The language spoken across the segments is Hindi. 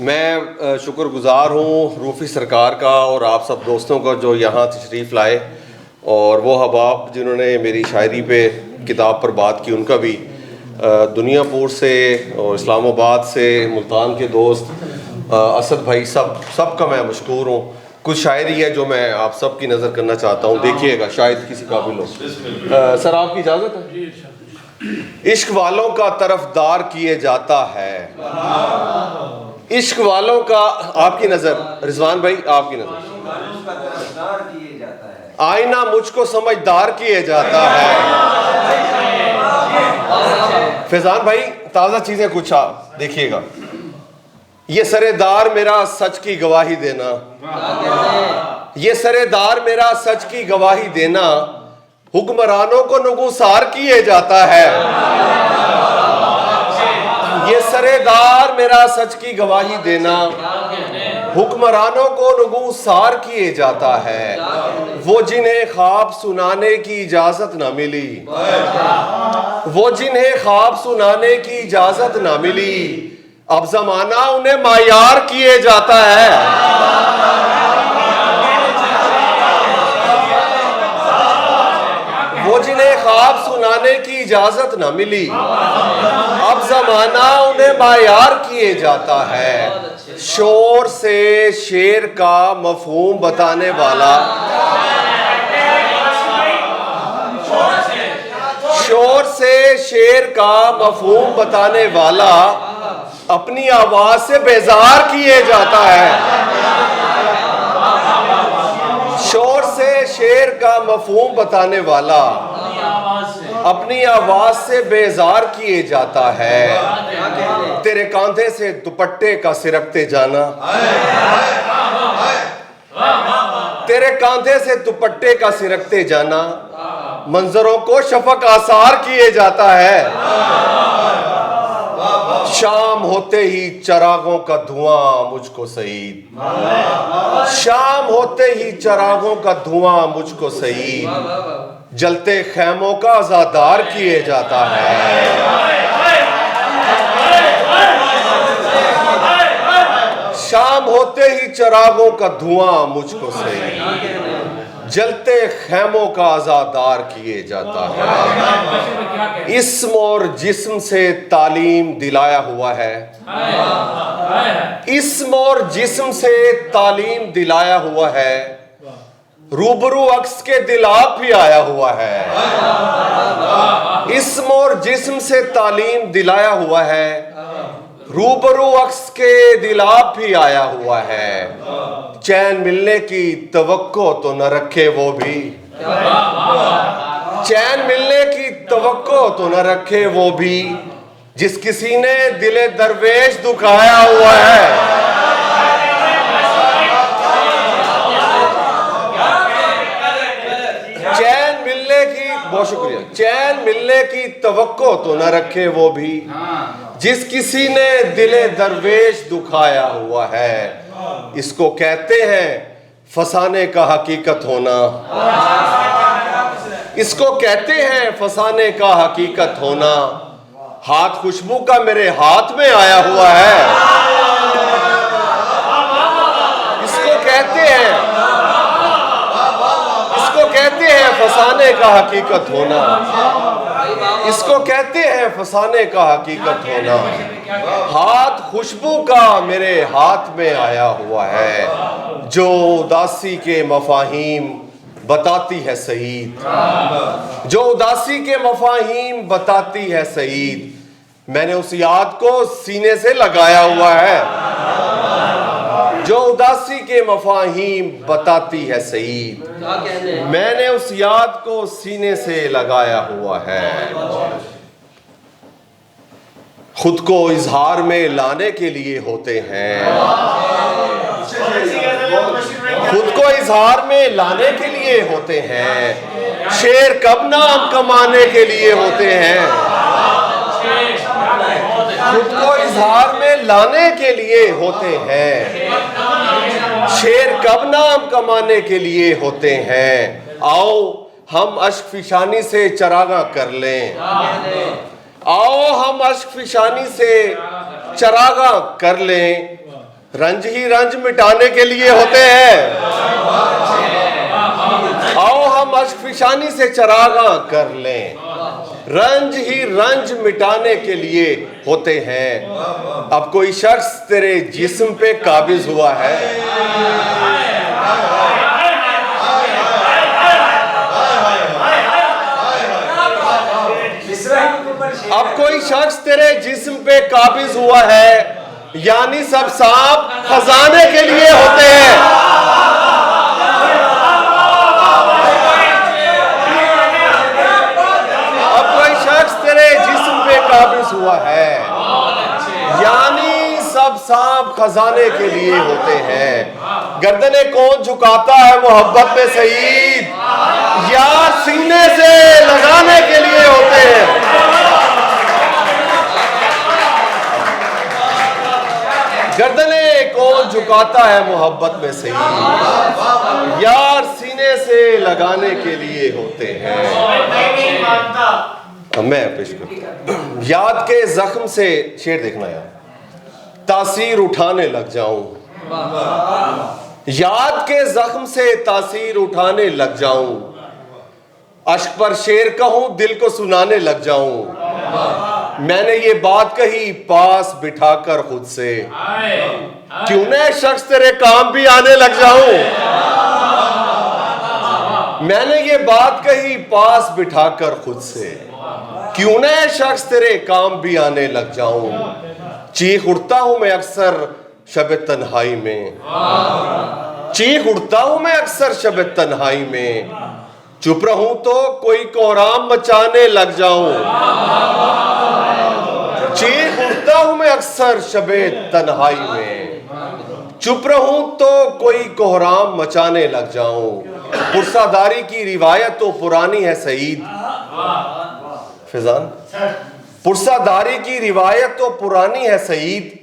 मैं शुक्रगुज़ार हूँ रूफ़ी सरकार का और आप सब दोस्तों का जो यहाँ तशरीफ़ लाए, और वो हबाब जिन्होंने मेरी शायरी पे किताब पर बात की उनका भी, दुनियापुर से और इस्लामाबाद से, मुल्तान के दोस्त असद भाई, सब का मैं मशकूर हूँ। कुछ शायरी है जो मैं आप सब की नज़र करना चाहता हूँ, देखिएगा शायद किसी काबिल हो। सर आपकी इजाज़त है? इश्क वालों का तरफदार किए जाता है, इश्क वालों का, आपकी नज़र रिजवान भाई, आपकी नज़र, आईना मुझको समझदार किए जाता है। फैजान भाई ताज़ा चीज़ें कुछ देखिएगा। ये सरेदार मेरा सच की गवाही देना, ये सरेदार मेरा सच की गवाही देना, हुक्मरानों को नुगुसार किए जाता है। ये सरेदार मेरा सच की गवाही देना, हुक्मरानों को नुगुसार किए जाता है। वो जिन्हें ख्वाब सुनाने की इजाजत ना मिली, वो जिन्हें ख्वाब सुनाने की इजाजत ना मिली, अब जमाना उन्हें मायार किए जाता है। वो जिन्हें ख्वाब सुनाने की इजाजत ना मिली, अब जमाना उन्हें मायार किए जाता है। शोर से शेर का मफहूम बताने वाला, शोर से शेर का मफहूम बताने वाला, अपनी आवाज से बेजार किए जाता है। शोर से शेर का मफहूम बताने वाला, अपनी आवाज से बेजार किए जाता है। तेरे कांधे से दुपट्टे का सिरकते जाना, तेरे कांधे से दुपट्टे का सिरकते जाना, मंजरों को शफक आसार किए जाता है। शाम होते ही चरागों का धुआं मुझको सईद, शाम होते ही चरागों का धुआं मुझको सईद, जलते खैमों का आजादार किए जाता है। शाम होते ही चरागों का धुआं मुझको सईद, जलते खैमों का आजादार किए जाता है। इस्म और जिस्म से तालीम दिलाया हुआ है, इस्म और जिस्म से तालीम दिलाया हुआ है, रूबरू अक्स के दिलाप भी आया हुआ है। इस्म और जिस्म से तालीम दिलाया हुआ है, रूबरू अक्स के दिलाप भी आया हुआ है। चैन मिलने की तवक्को तो न रखे वो भी, चैन मिलने की तवक्को तो न रखे वो भी, जिस किसी ने दिले दरवेश दुखाया हुआ है। चैन मिलने की, बहुत शुक्रिया, चैन मिलने की तवक्को तो न रखे वो भी, जिस किसी ने दिले दरवेश दुखाया हुआ है। इसको कहते हैं फसाने का हकीकत होना, इसको कहते हैं फसाने का हकीकत होना, हाथ खुशबू का मेरे हाथ में आया हुआ है। इसको कहते हैं, इसको कहते हैं फसाने का हकीकत होना, इसको कहते हैं फसाने का हकीकत होना, हाथ खुशबू का मेरे हाथ में आया हुआ है, जो उदासी के मफाहीम बताती है सईद, जो उदासी के मफाहीम बताती है सईद, मैंने उस याद को सीने से लगाया हुआ है। जो उदासी के मफाहीम बताती है सईद, मैंने उस याद को सीने से लगाया हुआ है। खुद को इजहार में लाने के लिए होते हैं, खुद को इजहार में लाने के लिए होते हैं, शेर कब नाम कमाने के लिए होते हैं। खुद को इजहार में लाने के लिए होते हैं, शेर कब नाम कमाने के लिए होते हैं। आओ हम अश्क फिशानी से चरागा कर लें, आओ हम अश्क फिशानी से चरागा कर लें, रंज ही रंज मिटाने के लिए होते हैं। आओ हम अश्कफिशानी से चरागा कर लें, रंज ही रंज मिटाने के लिए होते हैं। अब कोई शख्स तेरे जिस्म पे काबिज हुआ है, अब कोई शख्स तेरे जिस्म पे काबिज हुआ है, यानी सब सांप खजाने के लिए होते हैं। अब कोई शख्स तेरे जिस्म पे काबिज हुआ है, यानी सब सांप खजाने के लिए होते हैं। गर्दने कौन झुकाता है मोहब्बत में सईद, यार सीने से लगाने के लिए होते हैं। गर्दने कौन झुकाता है मोहब्बत में सही, यार सीने से लगाने के लिए होते हैं। मैं पेश करता हूं। याद के जख्म से, शेर देखना यार, तासीर उठाने लग जाऊं, याद के जख्म से तासीर उठाने लग जाऊं, अश्क पर शेर कहूं दिल को सुनाने लग जाऊं। मैंने ये बात कही पास बिठाकर खुद से, क्यों न शख्स तेरे काम भी आने लग जाऊं। मैंने ये बात कही पास बिठाकर खुद से, क्यों न शख्स तेरे काम भी आने लग जाऊं। चीख उठता हूं मैं अक्सर शब तन्हाई में, चीख उठता हूं मैं अक्सर शब तन्हाई में, चुप रहूं तो कोई कोहराम मचाने लग जाऊं। चीख उठता हूं मैं अक्सर शबे तन्हाई में, चुप रहूं तो कोई कोहराम मचाने लग जाऊं। पुरसादारी की रिवायत तो पुरानी है सईद, फिजान पुरसादारी की रिवायत तो पुरानी है सईद,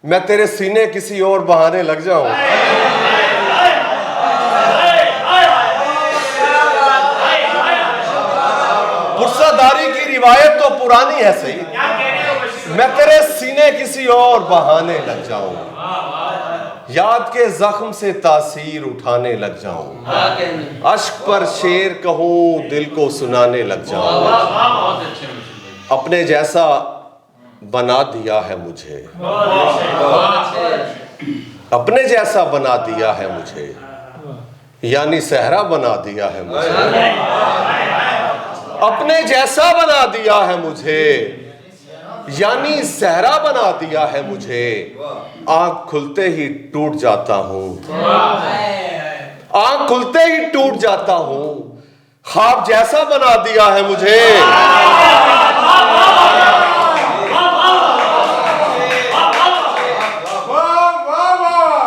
मैं तेरे सीने किसी और बहाने लग जाऊं। पुरसादारी की रिवायत तो पुरानी है सही, मैं तेरे सीने किसी और बहाने लग जाऊं। याद के जख्म से तासीर उठाने लग जाऊं, अश्क पर शेर कहूं दिल को सुनाने लग जाऊं। अपने जैसा बना दिया है मुझे, अपने जैसा बना दिया है मुझे, यानी सहरा बना दिया है मुझे। अपने जैसा बना दिया है मुझे, यानी सहरा बना दिया है मुझे। आंख खुलते ही टूट जाता हूं, आंख खुलते ही टूट जाता हूं, ख्वाब जैसा बना दिया है मुझे।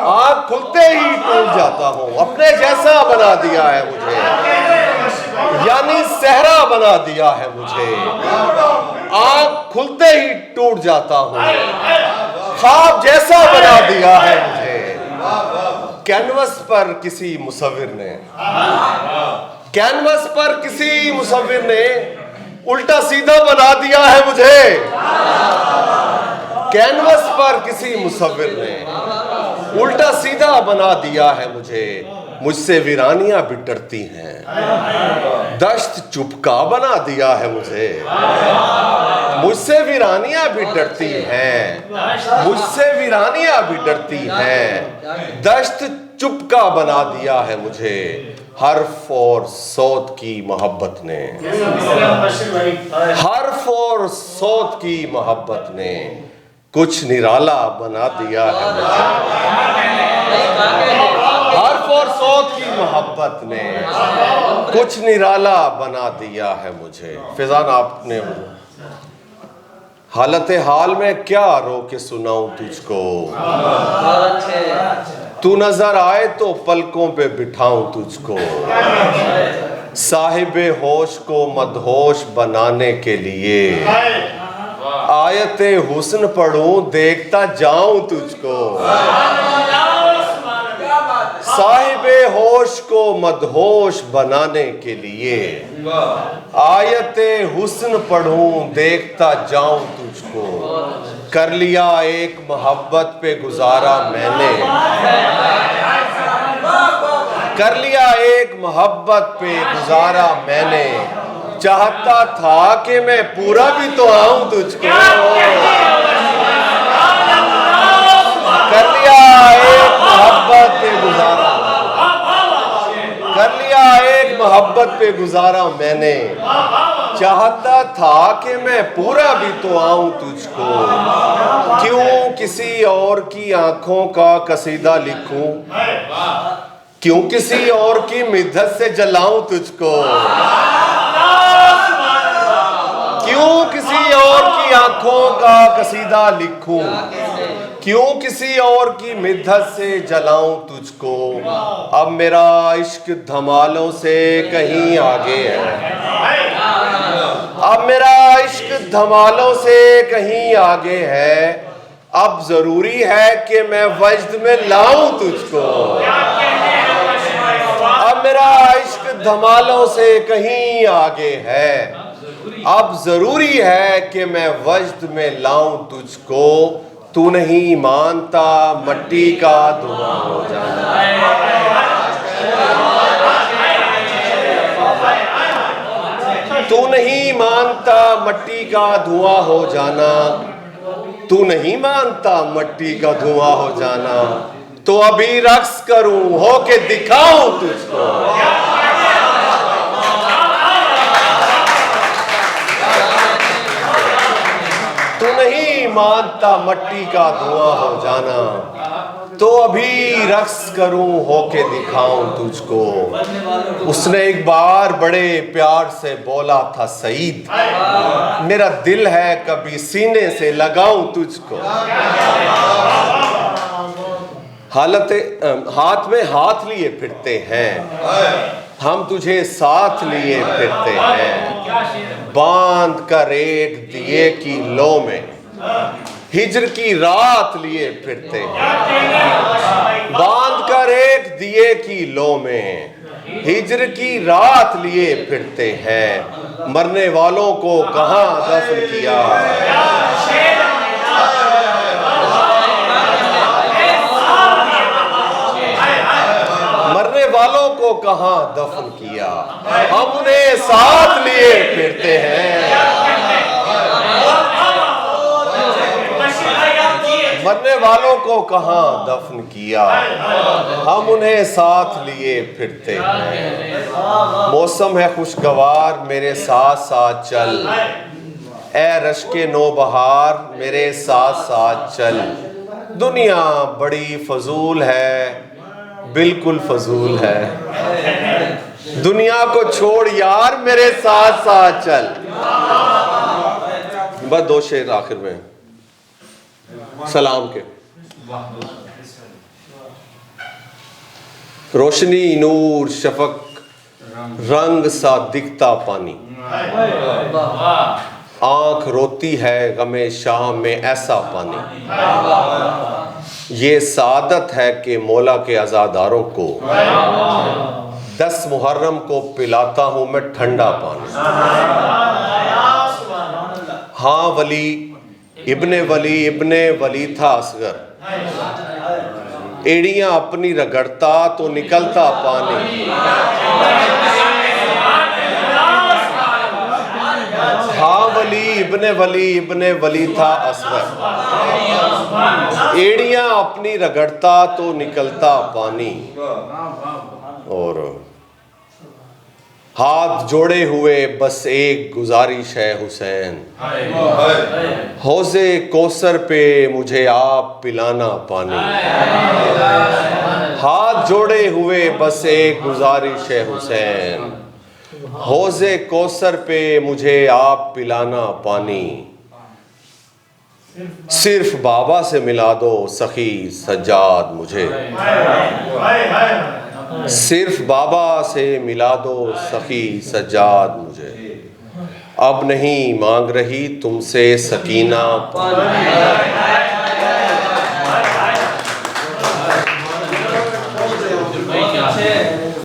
आंख खुलते ही टूट जाता हूं, अपने जैसा बना दिया है मुझे, यानी सहरा बना दिया है मुझे। आंख खुलते ही टूट जाता हूं, ख्वाब जैसा बना दिया है मुझे। कैनवस पर किसी मुसव्विर ने, कैनवस पर किसी मुसव्विर ने उल्टा सीधा बना दिया है मुझे। कैनवस पर किसी मुसव्विर ने उल्टा सीधा बना दिया है मुझे। मुझसे वीरानियां भी डरती हैं, दश्त चुपका बना दिया है मुझे। मुझसे वीरानियां भी डरती हैं, मुझसे वीरानियां भी डरती हैं, दश्त चुपका बना दिया है मुझे। हर्फ और सौत की मोहब्बत ने, हर्फ और सौत की मोहब्बत ने कुछ निराला बना दिया है मुझे। हर्फ और सौत की मोहब्बत ने कुछ निराला बना दिया है मुझे। फिजान आपने हालत हाल में क्या रो के सुनाऊं तुझको, तू नजर आए तो पलकों पे बिठाऊं तुझको। साहिबे होश को मदहोश बनाने के लिए आयते हुस्न पढ़ूं देखता जाऊं तुझको। साहिबे होश को मदहोश बनाने के लिए आयते हुस्न पढ़ूं देखता जाऊं तुझको। कर लिया एक मोहब्बत पे गुजारा मैंने, कर लिया एक मोहब्बत पे गुजारा मैंने, चाहता था कि मैं पूरा भी तो आऊं तुझको। कर लिया एक मोहब्बत पे गुजारा, कर लिया एक मोहब्बत पे गुजारा मैंने, चाहता था कि मैं पूरा भी तो आऊं तुझको। क्यों किसी और की आंखों का कसीदा लिखूं, क्यों किसी और की मिद्दत से जलाऊं तुझको। क्यों किसी और की आंखों का कसीदा लिखूं, क्यों किसी और की मिद्दत से जलाऊं तुझको। अब मेरा इश्क धमालों से कहीं आगे है, अब मेरा इश्क धमालों से कहीं आगे है। अब जरूरी है कि मैं वजद में लाऊं तुझको। अब मेरा इश्क धमालों से कहीं आगे है, अब जरूरी है कि मैं वजद में लाऊं तुझको। तू नहीं मानता मट्टी का धुआं हो जाना, तू नहीं मानता मट्टी का धुआं हो जाना, तू नहीं मानता मट्टी का धुआं हो जाना। तो अभी रक्स करूं हो के दिखाऊं तुझको। तू नहीं मानता मट्टी का धुआं हो जाना, तो अभी रक्स करूं होके दिखाऊं तुझको। उसने एक बार बड़े प्यार से बोला था सईद, मेरा दिल है कभी सीने से लगाऊं तुझको। हाथ में हाथ लिए फिरते हैं, हम तुझे साथ लिए फिरते हैं। बांध कर एक दिए की लो में हिज्र की रात लिए फिरते हैं। बांध कर एक दिए की लो में हिज्र की रात लिए फिरते हैं। मरने वालों को कहां दफन किया, मरने वालों को कहां दफन किया, हम उन्हें साथ लिए फिरते हैं। मरने वालों को कहां दफन किया, हम उन्हें साथ लिए फिरते हैं। मौसम है खुशगवार मेरे साथ साथ चल, ए रश्के नो बहार मेरे साथ साथ चल। दुनिया बड़ी फजूल है, बिल्कुल फजूल है। दुनिया को छोड़ यार मेरे साथ साथ चल। बस दो शेर आखिर में सलाम के। रोशनी नूर शफक रंग सा दिखता पानी, आंख रोती है गमे शाह में ऐसा पानी। ये सादत है कि मौला के अज़ादारों को 10 मुहर्रम को पिलाता हूं मैं ठंडा पानी। हाँ वली इब्ने वली था असगर, एड़ियां अपनी रगड़ता तो निकलता पानी। हाँ वली इब्ने वली था असगर, एड़ियां अपनी रगड़ता तो निकलता पानी। और हाथ जोड़े हुए बस एक गुजारिश है हुसैन, हौज़े कौसर पे मुझे आप पिलाना पानी। हाथ जोड़े हुए बस एक गुजारिश है हुसैन, हौज़े कौसर पे मुझे आप पिलाना पानी। सिर्फ बाबा से मिला दो सखी सज्जाद मुझे, सिर्फ बाबा से मिला दो सखी सज्जाद मुझे। अब नहीं मांग रही तुमसे सकीना पानी।